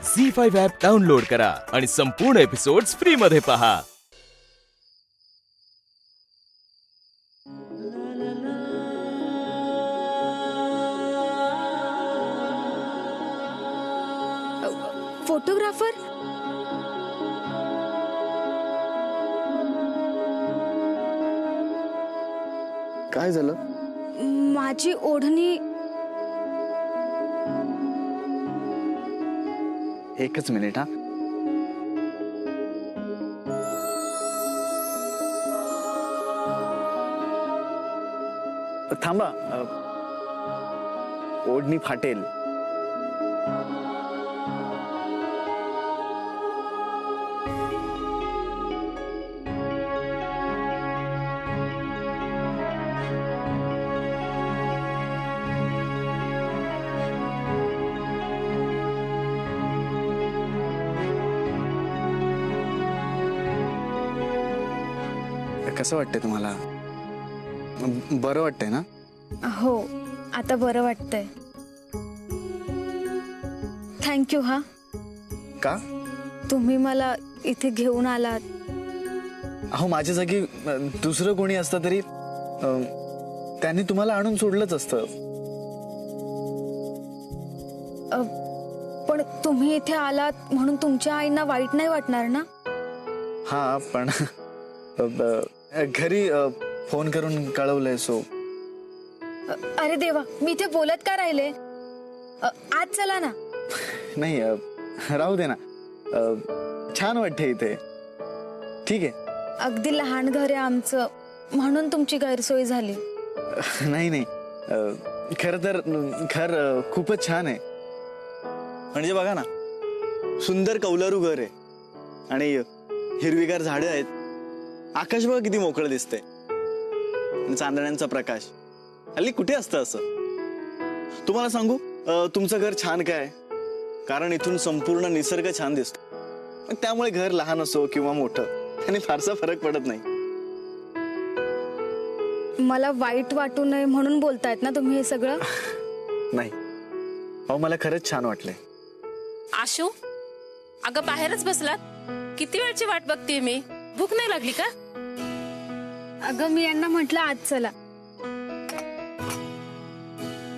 झी5 app download करा आणि संपूर्ण एपिसोड्स फ्री मध्ये पहा. फोटोग्राफर काय झालं? माझी ओढणी एकच मिनिट हा. थांबा. ओढणी फाटेल. कसं वाटतंय तुम्हाला? बरं वाटतंय ना? हो, आता बरं वाटतंय. थँक्यू. हा, का? तुम्ही मला इथे घेऊन आलात. अहो, माझ्या जागी दुसरं कोणी असतं तरी त्यांनी तुम्हाला आणून सोडलंच असतं. पण तुम्ही इथे आलात म्हणून तुमच्या आईंना वाईट नाही वाटणार ना? हा, पण घरी फोन करून कळवलंय सो. अरे देवा, मी इथे बोलत का राहिले? आज चला ना. नाही, राहू दे ना. छान वाटते इथे. ठीक आहे. अगदी लहान घर आहे आमचं, म्हणून तुमची गैरसोय झाली. नाही नाही, खरं तर घर खूपच छान आहे. म्हणजे बघा ना, सुंदर कौलारू घर आहे आणि हिरवीगार झाडं आहेत. आकाश बघा किती मोकळं दिसतंय. चांदण्यांचा प्रकाश. हल्ली कुठे असतं असं? तुम्हाला सांगू, तुमचं घर छान काय, कारण इथून संपूर्ण निसर्ग छान दिसतो. त्यामुळे घर लहान असो किंवा मोठं, त्याने फारसा फरक पडत नाही. मला वाईट वाटू नये म्हणून बोलतायत ना तुम्ही हे सगळं? नाही, अहो मला खरंच छान वाटलंय. आशू, अगं बाहेरच बसलात? किती वेळची वाट बघते मी. भूक नाही लागली का? अगं, मी यांना म्हटलं आज चला,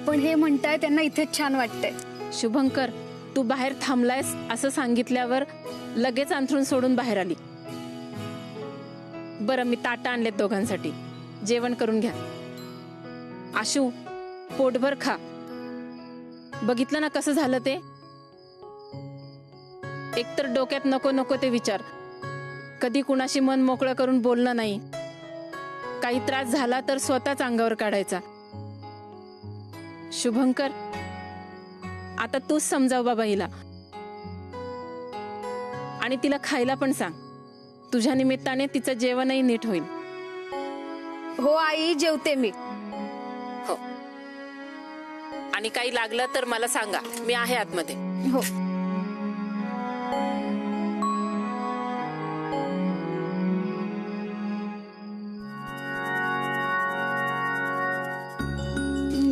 पण हे म्हणताय त्यांना इथेच छान वाटतंय. शुभंकर, तू बाहेर थांबलायस असं सांगितल्यावर लगेच अंथरूण सोडून बाहेर आली. बरं, मी ताटं आणलेत दोघांसाठी, जेवण करून घ्या. आशू, पोटभर खा. बघितलं ना कसं झालं ते? एकतर डोक्यात नको नको ते विचार, कधी कुणाशी मन मोकळं करून बोलणं नाही. काही त्रास झाला तर स्वतःच अंगावर काढायचा. शुभंकर, आता तूच समजाव बाबा हिला, आणि तिला खायला पण सांग. तुझ्या निमित्ताने तिचं जेवणही नीट होईल. हो आई, जेवते मी. हो, आणि काही लागलं तर मला सांगा, मी आहे आतमध्ये. हो.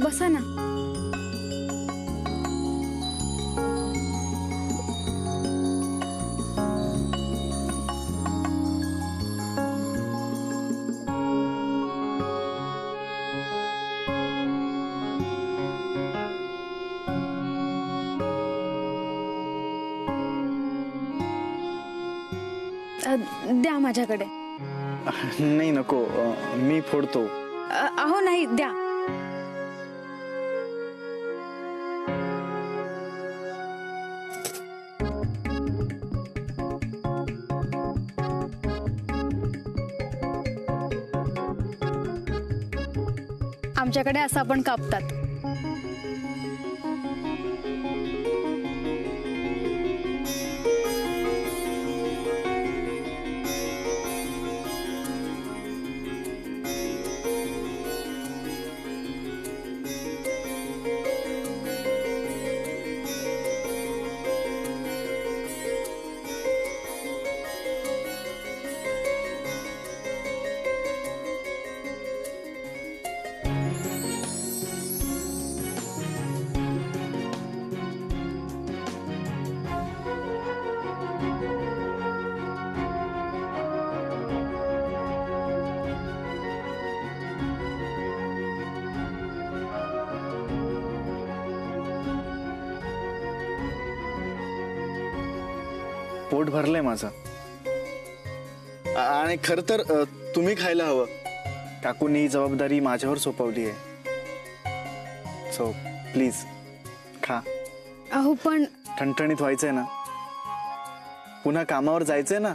बसा ना. द्या माझ्याकडे. नाही, नको, मी फोडतो. अहो नाही, द्या. आमच्याकडे असं आपण कापतात. पोट भरलंय माझं. आणि खर तर तुम्ही खायला हवं. काकूंनी ही जबाबदारी माझ्यावर सोपवली आहे. सो प्लीज खा. अहो पण ठणठणीत व्हायचंय ना, पुन्हा कामावर जायचंय ना.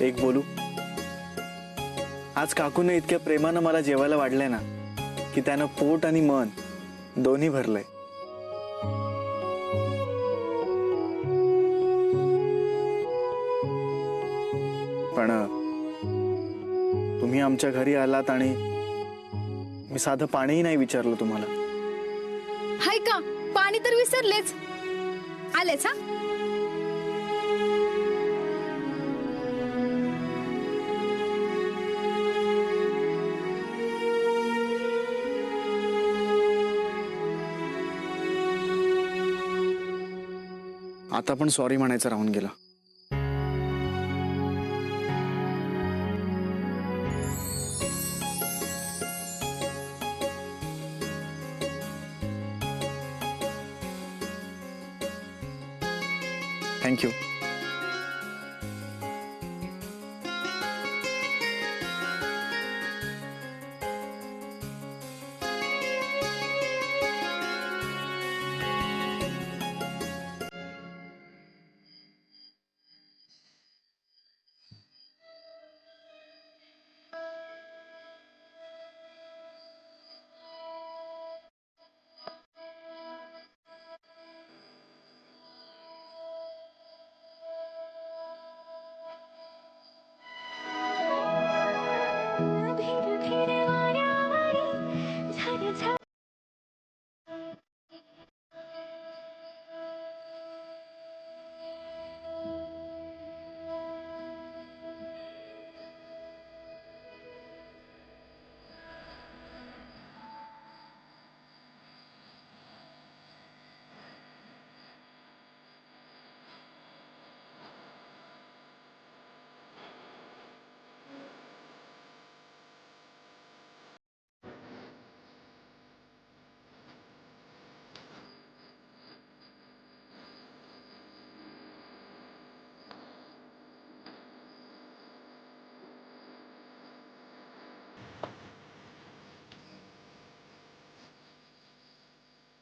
एक बोलू, आज काकूने इतक्या प्रेमानं मला जेवायला वाढलंय ना की त्यानं पोट आणि मन दोन्ही भरलंय. पण तुम्ही आमच्या घरी आलात आणि मी साधं पाणीही नाही विचारलं तुम्हाला. हाय का, पाणी तर विसरलेच. आलेच हा. आता पण सॉरी म्हणायचं राहून गेलं. थँक्यू.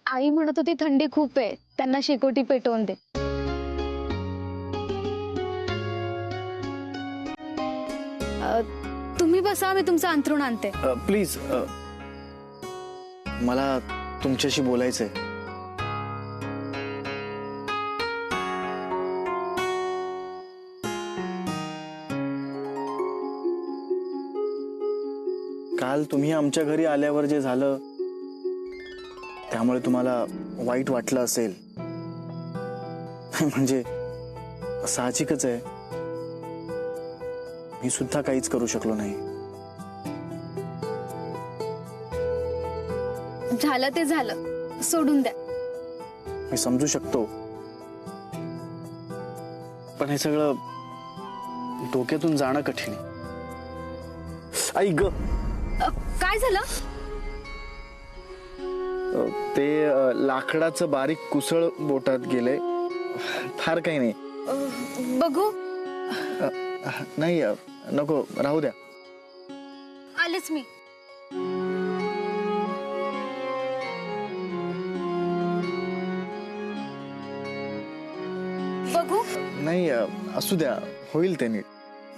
आई म्हणत होती थंडी खूप आहे, त्यांना शेकोटी पेटवून दे. तुम्ही बसा, मी तुमचं अंथरूण आणते. प्लीज, मला तुमच्याशी बोलायचंय. काल तुम्ही आमच्या घरी आल्यावर जे झालं त्यामुळे तुम्हाला वाईट वाटलं असेल. म्हणजे साहजिकच आहे, मी सुद्धा काहीच करू शकलो नाही. झालं ते झालं, सोडून द्या. मी समजू शकतो, पण हे सगळं डोक्यातून जाणं कठीण आहे. आई ग, काय झालं? ते लाकडाचं बारीक कुसळ बोटात गेले. फार काही नाही. बघू. नाही नको, राहू द्या. आलेच मी. बघू. नाही असू द्या, होईल ते नीट.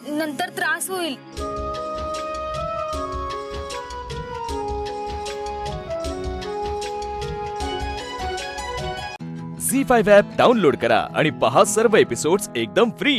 नंतर त्रास होईल. झी5 ॲप डाउनलोड करा आणि पहा सर्व एपिसोड्स एकदम फ्री.